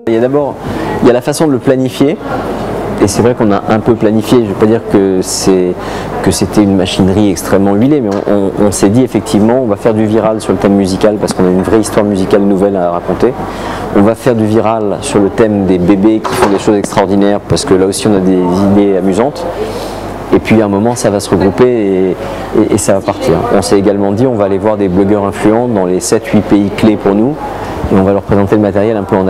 Il y a d'abord la façon de le planifier. Et c'est vrai qu'on a un peu planifié, je ne veux pas dire que c'était une machinerie extrêmement huilée, mais on s'est dit effectivement on va faire du viral sur le thème musical parce qu'on a une vraie histoire musicale nouvelle à raconter. On va faire du viral sur le thème des bébés qui font des choses extraordinaires parce que là aussi on a des idées amusantes. Et puis à un moment ça va se regrouper et ça va partir. On s'est également dit on va aller voir des blogueurs influents dans les 7-8 pays clés pour nous et on va leur présenter le matériel un peu en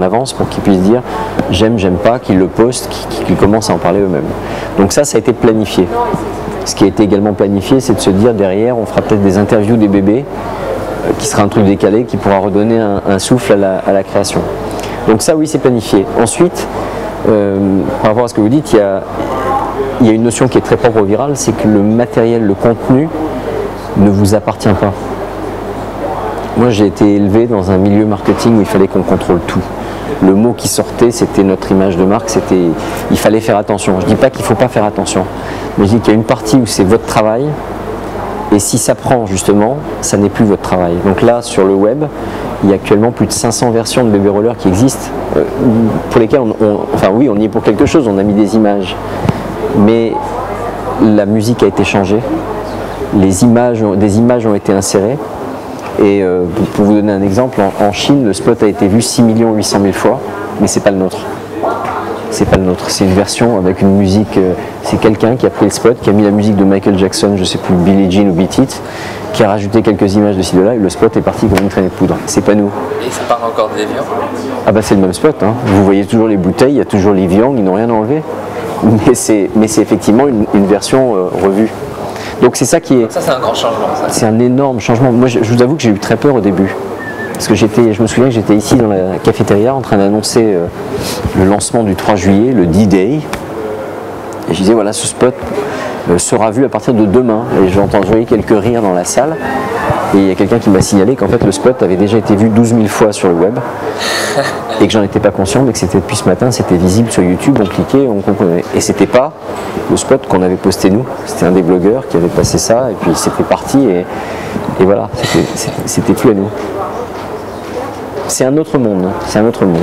avance pour qu'ils puissent dire j'aime, j'aime pas, qu'ils le postent, qu'ils commencent à en parler eux-mêmes. Donc ça a été planifié. Ce qui a été également planifié, c'est de se dire derrière on fera peut-être des interviews des bébés qui sera un truc décalé qui pourra redonner un souffle à la création. Donc ça oui c'est planifié. Ensuite, par rapport à ce que vous dites, il y a une notion qui est très propre au viral, c'est que le matériel, le contenu ne vous appartient pas. Moi j'ai été élevé dans un milieu marketing où il fallait qu'on contrôle tout. Le mot qui sortait c'était notre image de marque, il fallait faire attention. Je ne dis pas qu'il ne faut pas faire attention, mais je dis qu'il y a une partie où c'est votre travail et si ça prend justement, ça n'est plus votre travail. Donc là sur le web, il y a actuellement plus de 500 versions de Baby Roller qui existent, pour lesquelles enfin oui on y est pour quelque chose, on a mis des images, mais la musique a été changée, des images ont été insérées. Et pour vous donner un exemple, en Chine, le spot a été vu 6 800 000 fois, mais c'est pas le nôtre. C'est pas le nôtre, c'est une version avec une musique, c'est quelqu'un qui a pris le spot, qui a mis la musique de Michael Jackson, je sais plus, Billie Jean ou Beat It, qui a rajouté quelques images de ci de là, et le spot est parti comme une traînée de poudre. C'est pas nous. Et ça parle encore de Evian? Ah bah c'est le même spot, hein. Vous voyez toujours les bouteilles, il y a toujours les Evian, ils n'ont rien enlevé. Mais c'est effectivement une version revue. Donc c'est ça qui est... Ça c'est un grand changement. C'est un énorme changement. Moi je vous avoue que j'ai eu très peur au début. Parce que je me souviens que j'étais ici dans la cafétéria en train d'annoncer le lancement du 3 juillet, le D-Day. Et je disais voilà ce spot sera vu à partir de demain. Et j'entendais quelques rires dans la salle. Et il y a quelqu'un qui m'a signalé qu'en fait le spot avait déjà été vu 12 000 fois sur le web. Et que j'en étais pas conscient, mais que c'était depuis ce matin, c'était visible sur YouTube, on cliquait, on comprenait. Et c'était pas le spot qu'on avait posté nous, c'était un des blogueurs qui avait passé ça, et puis c'était parti, et voilà, c'était plus à nous. C'est un autre monde, c'est un autre monde.